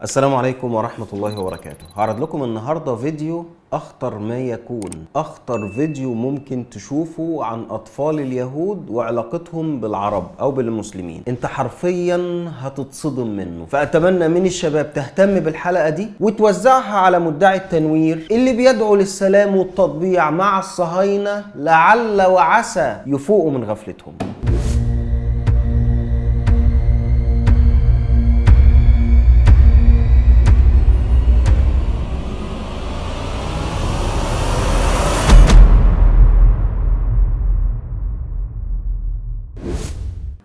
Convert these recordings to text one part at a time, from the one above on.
السلام عليكم ورحمة الله وبركاته. هعرض لكم النهاردة فيديو أخطر ما يكون، أخطر فيديو ممكن تشوفه عن أطفال اليهود وعلاقتهم بالعرب أو بالمسلمين. أنت حرفيا هتتصدم منه، فأتمنى من الشباب تهتم بالحلقة دي وتوزعها على مدعي التنوير اللي بيدعو للسلام والتطبيع مع الصهاينة، لعل وعسى يفوقوا من غفلتهم.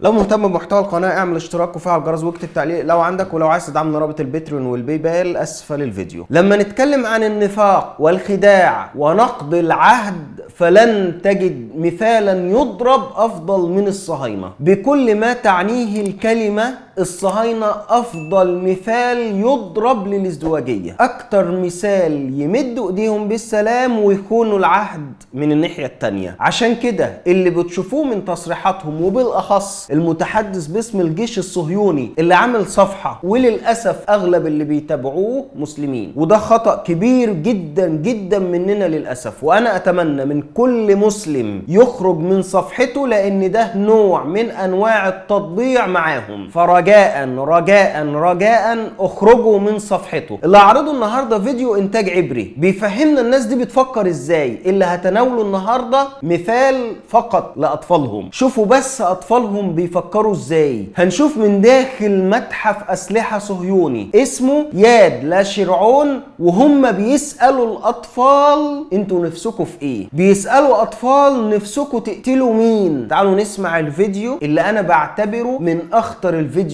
لو مهتم بمحتوى القناة اعمل اشتراك وفعل الجرس واكتب تعليق لو عندك، ولو عايز تدعمنا رابط الباتريون والباي بال اسفل الفيديو. لما نتكلم عن النفاق والخداع ونقض العهد فلن تجد مثالا يضرب افضل من الصهاينة. بكل ما تعنيه الكلمة الصهاينة افضل مثال يضرب للازدواجية، اكتر مثال يمدوا ايديهم بالسلام ويخونوا العهد من الناحية التانية. عشان كده اللي بتشوفوه من تصريحاتهم، وبالاخص المتحدث باسم الجيش الصهيوني اللي عامل صفحة، وللأسف أغلب اللي بيتابعوه مسلمين، وده خطأ كبير جدا جدا مننا للأسف. وأنا أتمنى من كل مسلم يخرج من صفحته، لأن ده نوع من أنواع التطبيع معاهم. فرجاء رجاء رجاء اخرجوا من صفحته. اللي هعرضه النهاردة فيديو إنتاج عبري بيفهمنا الناس دي بتفكر إزاي. اللي هتناوله النهاردة مثال فقط لأطفالهم. شوفوا بس أطفالهم بيفكروا ازاي. هنشوف من داخل متحف اسلحة صهيوني اسمه ياد لاشرعون، وهم بيسألوا الاطفال انتوا نفسكوا في ايه؟ بيسألوا اطفال نفسكوا تقتلوا مين؟ تعالوا نسمع الفيديو اللي انا بعتبره من اخطر الفيديوهات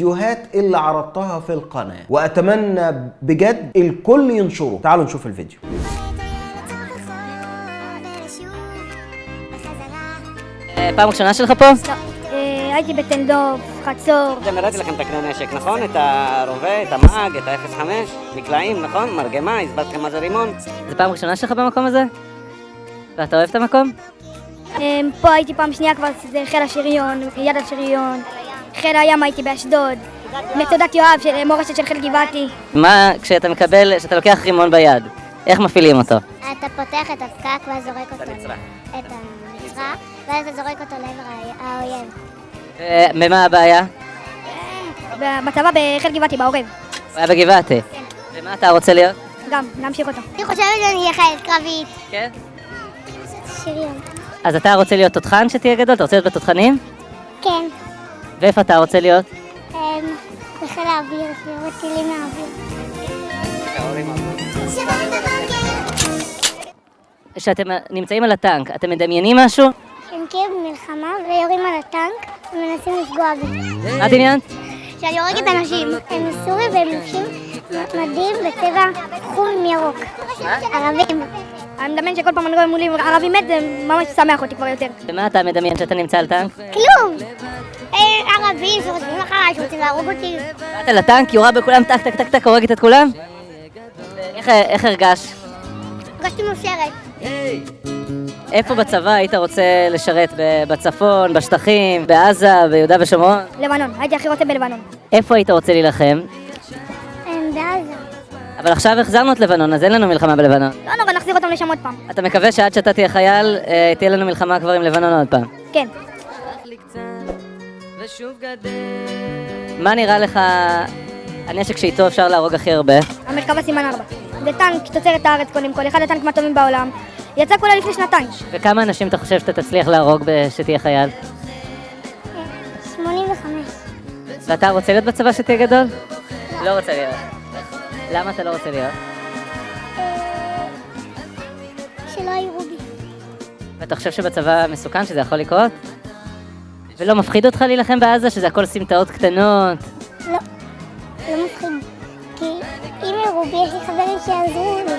اللي عرضتها في القناة، واتمنى بجد الكل ينشره. تعالوا نشوف الفيديو. פעם ראשונה שלך פה? הייתי בתל דוב, חצור. גם הראיתי לכם את הכלי נשק, נכון? את הרובה, את המאג, את ה-05, מקלעים, נכון? מרגמה, הסברתי לכם מה זה רימון. זה פעם ראשונה שלך במקום הזה? ואתה אוהב את המקום? פה הייתי פעם שנייה כבר, זה חיל השריון, יד השריון. חיל הים הייתי באשדוד. מצודת יואב, מורשת של חיל גבעתי. מה, כשאתה לוקח רימון ביד, איך מפעילים אותו? אתה פותח את הפקק ואז זורק אותו. את המצרה, ואז אתה זורק אותו לעבר האויב. ומה הבעיה? בצבא בחיל גבעתי, בעורב. הוא היה בגבעתי. כן. ומה אתה רוצה להיות? גם, להמשיך אותו. אני חושבת שאני אהיה חיילת קרבית. כן? שריון. אז אתה רוצה להיות תותחן שתהיה גדול? אתה רוצה להיות בתותחנים? כן. ואיפה אתה רוצה להיות? בחיל האוויר, שיורד טילים מהאוויר. כשאתם נמצאים על הטנק, אתם מדמיינים משהו? הם כאילו במלחמה ויורים על הטנק ומנסים לפגוע בי. מה דמיינת? שאני הורגת אנשים. הם סורים והם לובשים מדים בצבע חום ירוק. ערבים. אני מדמיין שכל פעם אני רואה מולי ערבי מת, זה ממש שמח אותי כבר יותר. ומה אתה מדמיין שאתה נמצא על טנק? כלום! ערבים שרוצים אחריי, שרוצים להרוג אותי. באת לטנק, יורה בכולם, טק טק טק טק, הורגת את כולם? איך הרגש? הרגשתי מאושרת. איפה בצבא היית רוצה לשרת? בצפון, בשטחים, בעזה, ביהודה ושומרון? לבנון, הייתי הכי רוצה בלבנון. איפה היית רוצה להילחם? בעזה. אבל עכשיו החזרנו את לבנון, אז אין לנו מלחמה בלבנון. לא נורא, נחזיר אותם לשם עוד פעם. אתה מקווה שעד שאתה תהיה חייל, תהיה לנו מלחמה כבר עם לבנון עוד פעם? כן. מה נראה לך הנשק שאיתו אפשר להרוג הכי הרבה? המרכבה סימן 4. זה טנק תוצרת הארץ קודם כל, אחד הטנקים הטובים בעולם. יצא כולה לפני שנתיים. וכמה אנשים אתה חושב שאתה תצליח להרוג שתהיה חייל? 85. ואתה רוצה להיות בצבא שתהיה גדול? לא רוצה להיות. למה אתה לא רוצה להיות? שלא יראו בי. ואתה חושב שבצבא מסוכן שזה יכול לקרות? ולא מפחיד אותך להילחם בעזה שזה הכל סמטאות קטנות? לא. לא מפחיד. כי אם יראו בי יש לי חברים שיעזרו לי.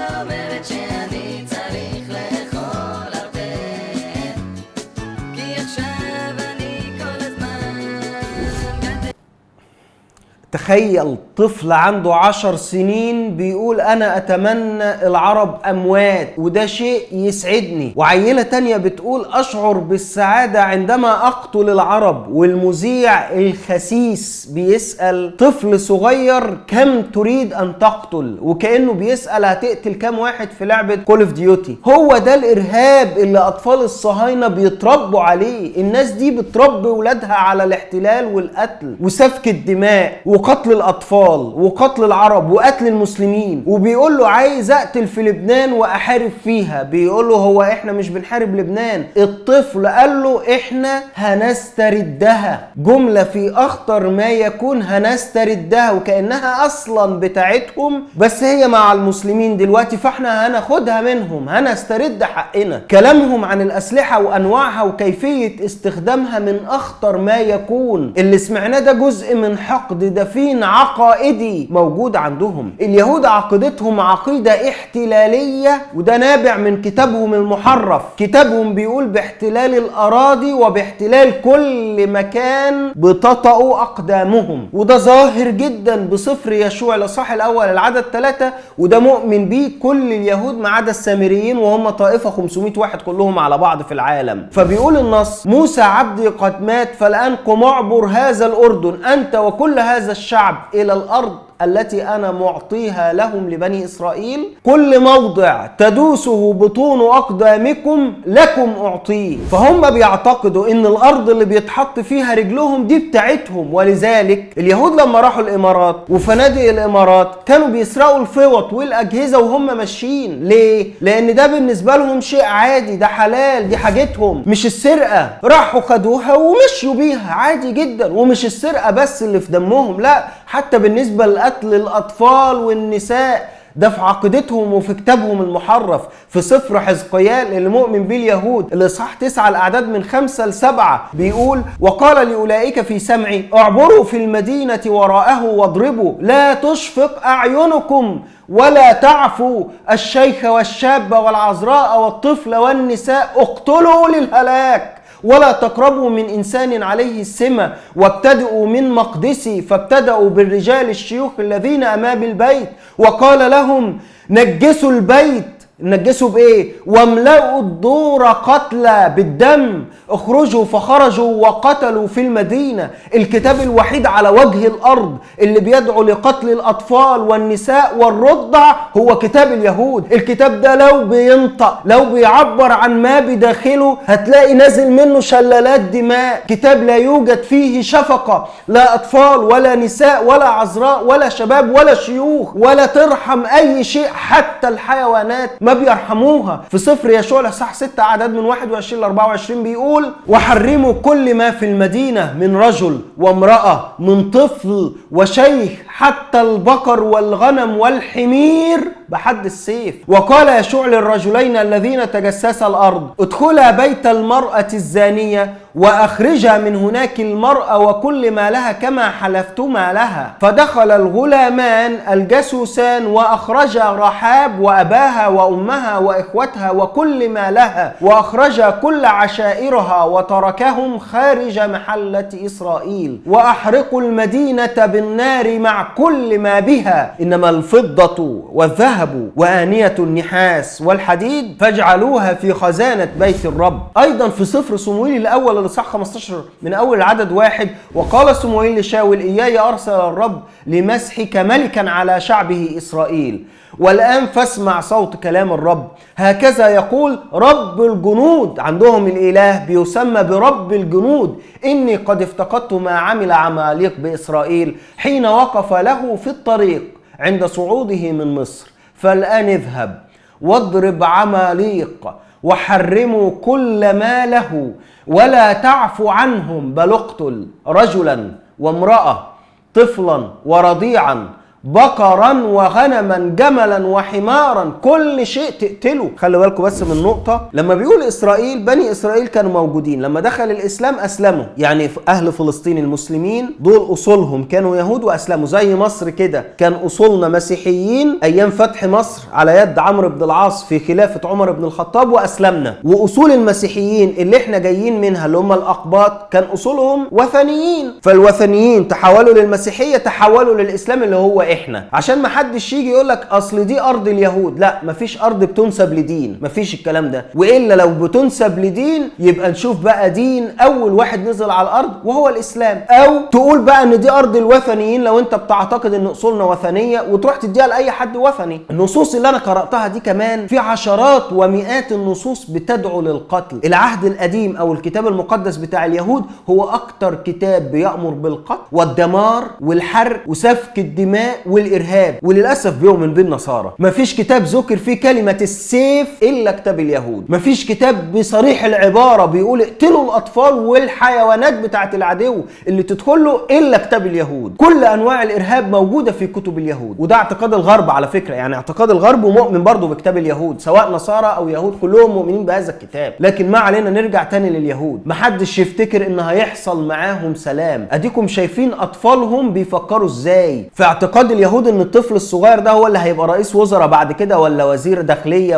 تخيل طفل عنده 10 سنين بيقول انا اتمنى العرب اموات وده شيء يسعدني. وعيلة تانية بتقول اشعر بالسعادة عندما اقتل العرب. والمذيع الخسيس بيسأل طفل صغير كم تريد ان تقتل، وكأنه بيسأل هتقتل كم واحد في لعبة كول اوف ديوتي. هو ده الارهاب اللي اطفال الصهاينة بيتربوا عليه. الناس دي بتربي ولادها على الاحتلال والقتل وسفك الدماء وقتل الاطفال وقتل العرب وقتل المسلمين. وبيقول له عايز اقتل في لبنان واحارب فيها. بيقول له هو احنا مش بنحارب لبنان. الطفل قال له احنا هنستردها. جملة في اخطر ما يكون، هنستردها، وكأنها اصلا بتاعتهم بس هي مع المسلمين دلوقتي، فاحنا هناخدها منهم، هنسترد حقنا. كلامهم عن الاسلحة وانواعها وكيفية استخدامها من اخطر ما يكون. اللي سمعناه ده جزء من حقد دفين عقائدي موجود عندهم. اليهود عقيدتهم عقيدة احتلالية، وده نابع من كتابهم المحرف. كتابهم بيقول باحتلال الاراضي وباحتلال كل مكان بتطأ اقدامهم، وده ظاهر جدا بسفر يشوع الاصحاح الاول العدد 3، وده مؤمن بيه كل اليهود ما عدا السامريين وهم طائفة 500 واحد كلهم على بعض في العالم. فبيقول النص موسى عبدي قد مات، فالآن قم اعبر هذا الأردن أنت وكل هذا الشعب إلى الأرض التي أنا معطيها لهم لبني إسرائيل. كل موضع تدوسه بطون أقدامكم لكم أعطيه. فهم بيعتقدوا إن الأرض اللي بيتحط فيها رجلهم دي بتاعتهم. ولذلك اليهود لما راحوا الإمارات وفنادق الإمارات كانوا بيسرقوا الفوط والأجهزة وهم ماشيين. ليه؟ لأن ده بالنسبة لهم شيء عادي، ده حلال، دي حاجتهم، مش السرقة. راحوا خدوها ومشيوا بيها عادي جدا. ومش السرقة بس اللي في دمهم، لا، حتى بالنسبة لقتل الأطفال والنساء ده في عقيدتهم وفي كتابهم المحرف. في سفر حزقيال اللي مؤمن بيه اليهود الإصحاح 9 الأعداد من 5 ل7 بيقول وقال لأولئك في سمعي اعبروا في المدينة وراءه واضربوا، لا تشفق أعينكم ولا تعفوا الشيخ والشاب والعذراء والطفل والنساء، اقتلوا للهلاك ولا تقربوا من إنسان عليه السمة، وابتدئوا من مقدسي. فابتدأوا بالرجال الشيوخ الذين أمام البيت وقال لهم نجسوا البيت. نجسوا بإيه؟ واملأوا الدور قتلى بالدم. اخرجوا. فخرجوا وقتلوا في المدينة. الكتاب الوحيد على وجه الأرض اللي بيدعو لقتل الأطفال والنساء والرضع هو كتاب اليهود. الكتاب ده لو بينطق، لو بيعبر عن ما بداخله، هتلاقي نازل منه شلالات دماء. كتاب لا يوجد فيه شفقة، لا أطفال ولا نساء ولا عذراء ولا شباب ولا شيوخ، ولا ترحم أي شيء، حتى الحيوانات ما بيرحموها. في سفر يشوع الإصحاح 6 أعداد من 21 ل 24 بيقول وحرموا كل ما في المدينة من رجل وامرأة، من طفل وشيخ، حتى البقر والغنم والحمير بحد السيف. وقال يشوع للرجلين الذين تجسسا الأرض ادخلا بيت المرأة الزانية وأخرجا من هناك المرأة وكل ما لها كما حلفتما لها. فدخل الغلامان الجاسوسان وأخرجا رحاب وأباها وأمها وإخوتها وكل ما لها، وأخرجا كل عشائرها وتركهم خارج محلة إسرائيل. وأحرقوا المدينة بالنار مع كل ما بها، إنما الفضة والذهب وآنية النحاس والحديد فاجعلوها في خزانة بيت الرب. أيضا في سفر صموئيل الأول الإصحاح 15 من أول العدد 1 وقال صموئيل لشاول إياي أرسل الرب لمسحك ملكا على شعبه إسرائيل. والآن فاسمع صوت كلام الرب. هكذا يقول رب الجنود. عندهم الإله بيسمى برب الجنود. إني قد افتقدت ما عمل عماليق بإسرائيل حين وقف له في الطريق عند صعوده من مصر. فالآن اذهب واضرب عماليق وحرموا كل ما له ولا تعفو عنهم، بل اقتل رجلا وامرأة، طفلا ورضيعا بقرا وغنما جملا وحمارا، كل شيء تقتله. خلي بالكم بس من نقطة، لما بيقول إسرائيل، بني إسرائيل كانوا موجودين لما دخل الإسلام أسلموا، يعني أهل فلسطين المسلمين دول أصولهم كانوا يهود وأسلموا، زي مصر كده كان أصولنا مسيحيين أيام فتح مصر على يد عمرو بن العاص في خلافة عمر بن الخطاب وأسلمنا. وأصول المسيحيين اللي احنا جايين منها اللي هم الأقباط كان أصولهم وثنيين، فالوثنيين تحولوا للمسيحية، تحولوا للإسلام اللي هو احنا. عشان ما حدش يجي يقول لك اصل دي ارض اليهود، لا مفيش ارض بتنسب لدين، مفيش الكلام ده. والا لو بتنسب لدين يبقى نشوف بقى دين اول واحد نزل على الارض وهو الاسلام، او تقول بقى ان دي ارض الوثنيين لو انت بتعتقد ان اصولنا وثنيه وتروح تديها لاي حد وثني. النصوص اللي انا قراتها دي كمان في عشرات ومئات النصوص بتدعو للقتل. العهد القديم او الكتاب المقدس بتاع اليهود هو اكتر كتاب بيأمر بالقتل والدمار والحرق وسفك الدماء والارهاب، وللاسف بيؤمن بالنصارى. مفيش كتاب ذكر فيه كلمه السيف الا كتاب اليهود، مفيش كتاب بصريح العباره بيقول اقتلوا الاطفال والحيوانات بتاعه العدو اللي تدخل له الا كتاب اليهود. كل انواع الارهاب موجوده في كتب اليهود، وده اعتقاد الغرب على فكره، يعني اعتقاد الغرب مؤمن برضه بكتاب اليهود، سواء نصارى او يهود كلهم مؤمنين بهذا الكتاب. لكن ما علينا نرجع تاني لليهود، محدش يفتكر ان هيحصل معاهم سلام. اديكم شايفين اطفالهم بيفكروا ازاي. في اعتقاد اليهود ان الطفل الصغير ده هو اللي هيبقى رئيس وزراء بعد كده، ولا وزير داخليه،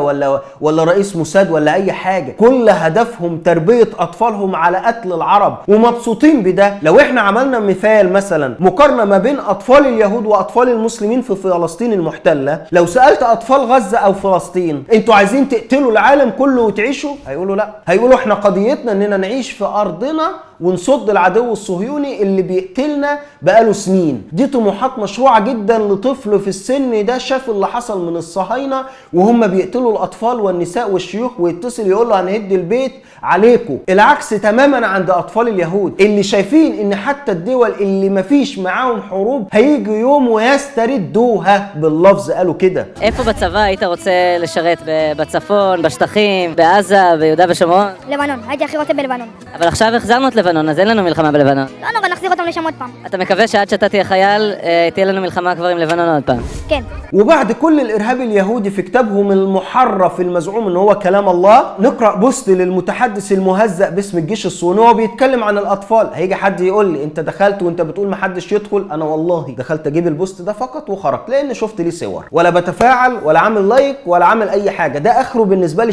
ولا رئيس موساد، ولا اي حاجه. كل هدفهم تربيه اطفالهم على قتل العرب ومبسوطين بده. لو احنا عملنا مثال مثلا مقارنه ما بين اطفال اليهود واطفال المسلمين في فلسطين المحتله، لو سالت اطفال غزه او فلسطين انتوا عايزين تقتلوا العالم كله وتعيشوا، هيقولوا لا، هيقولوا احنا قضيتنا اننا نعيش في ارضنا ونصد العدو الصهيوني اللي بيقتلنا بقاله سنين. دي طموحات مشروعه جدا لطفل في السن ده شاف اللي حصل من الصهاينه وهم بيقتلوا الاطفال والنساء والشيوخ، ويتصل يقول له هنهد البيت عليكم. العكس تماما عند اطفال اليهود اللي شايفين ان حتى الدول اللي مفيش معاهم حروب هيجي يوم ويستردوها، باللفظ قالوا كده. איפה בצבא היית רוצה לשרת? בצפון, בשטחים, בעזה, ביהודה ושומרון? לבנון, הייתי הכי רוצה בלבנון. אבל עכשיו החזרנו את לבנון, אז אין לנו מלחמה בלבנון. לא נורא, נחזיר אותם לשם עוד פעם. אתה מקווה שעד שאתה תהיה חייל, תהיה לנו מלחמה כבר עם לבנון עוד פעם. כן. وبعد كل الارهاب اليهودي في كتابهم المحرف المزعوم ان هو كلام الله، نقرا بوست للمتحدث المهزأ باسم الجيش الصهيوني وهو بيتكلم عن الاطفال. هيجي حد يقول لي انت دخلت وانت بتقول ما حدش يدخل، انا والله دخلت اجيب البوست ده فقط وخرجت، لان شفت ليه صور، ولا بتفاعل ولا عامل لايك ولا عامل اي حاجه، ده اخره بالنسبه لي.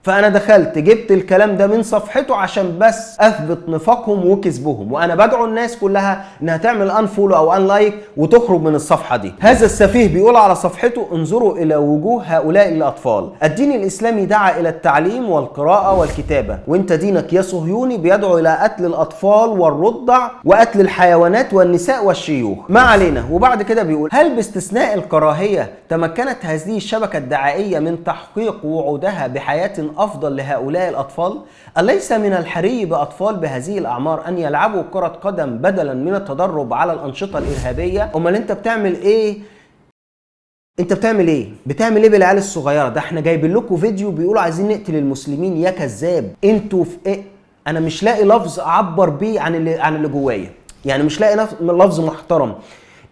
فانا دخلت جبت الكلام ده من صفحته عشان بس اثبت نفاقهم وكذبهم، وانا بدعو الناس كلها انها تعمل انفولو او ان لايك وتخرج من الصفحه دي. هذا السفيه بيقول على صفحته انظروا الى وجوه هؤلاء الاطفال. الدين الاسلامي دعا الى التعليم والقراءه والكتابه، وانت دينك يا صهيوني بيدعو الى قتل الاطفال والرضع وقتل الحيوانات والنساء والشيوخ. ما علينا. وبعد كده بيقول هل باستثناء الكراهيه تمكنت هذه الشبكه الدعائيه من تحقيق وعودها بحياه أفضل لهؤلاء الأطفال؟ أليس من الحري بأطفال بهذه الأعمار أن يلعبوا كرة قدم بدلا من التدرب على الأنشطة الإرهابية؟ أمال أنت بتعمل إيه؟ أنت بتعمل إيه؟ بتعمل إيه بالعيال الصغيرة؟ ده إحنا جايبين لكم فيديو بيقولوا عايزين نقتل المسلمين، يا كذاب. أنتوا في إيه؟ أنا مش لاقي لفظ أعبر بيه عن اللي جوايا، يعني مش لاقي لفظ محترم.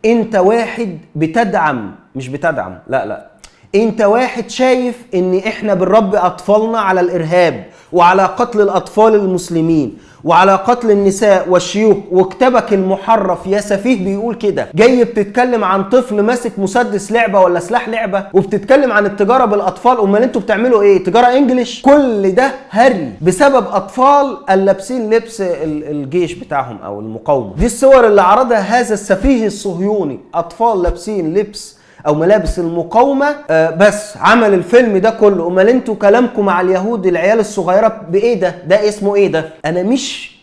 أنت واحد بتدعم، مش بتدعم، لا انت واحد شايف ان احنا بنربي اطفالنا على الارهاب وعلى قتل الاطفال المسلمين وعلى قتل النساء والشيوخ، وكتابك المحرف يا سفيه بيقول كده. جاي بتتكلم عن طفل ماسك مسدس لعبه ولا سلاح لعبه، وبتتكلم عن التجاره بالاطفال. امال انتوا بتعملوا ايه؟ تجاره انجليش؟ كل ده هري بسبب اطفال اللابسين لبس الجيش بتاعهم او المقاومه. دي الصور اللي عرضها هذا السفيه الصهيوني، اطفال لابسين لبس او ملابس المقاومه، بس عمل الفيلم ده كله. امال انتوا كلامكم مع اليهود العيال الصغيره بايه ده؟ ده اسمه ايه ده؟ انا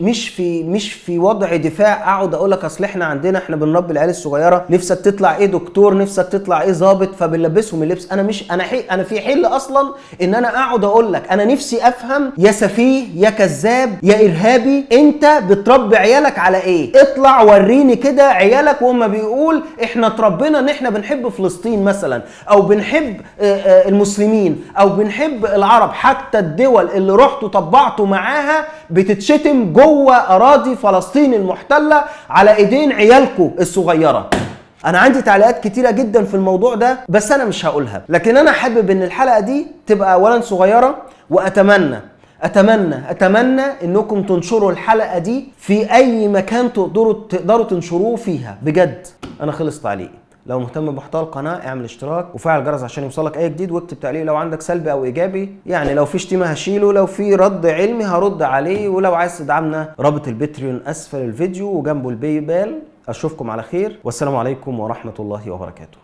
مش في وضع دفاع اقعد اقول لك اصل احنا بنربي العيال الصغيره، نفسك تطلع ايه دكتور، نفسك تطلع ايه ضابط، فبنلبسهم اللبس. انا في حل اصلا ان انا اقعد اقول لك انا نفسي افهم يا سفيه يا كذاب يا ارهابي، انت بتربي عيالك على ايه؟ اطلع وريني كده عيالك وهم بيقول احنا اتربينا ان احنا بنحب فلسطين مثلا، او بنحب المسلمين، او بنحب العرب. حتى الدول اللي رحتوا طبعتوا معاها بتتشتم جوه اراضي فلسطين المحتله على ايدين عيالكم الصغيره. انا عندي تعليقات كتيره جدا في الموضوع ده بس انا مش هقولها، لكن انا حابب ان الحلقه دي تبقى اولا صغيره، واتمنى انكم تنشروا الحلقه دي في اي مكان تقدروا تنشروه فيها بجد. انا خلص تعليقي. لو مهتم بمحتوى القناه اعمل اشتراك وفعل الجرس عشان يوصلك اي جديد، واكتب تعليق لو عندك سلبي او ايجابي، يعني لو في شتيمه هشيله، لو في رد علمي هرد عليه، ولو عايز تدعمنا رابط البتريون اسفل الفيديو وجنبه الباي بال. اشوفكم على خير والسلام عليكم ورحمه الله وبركاته.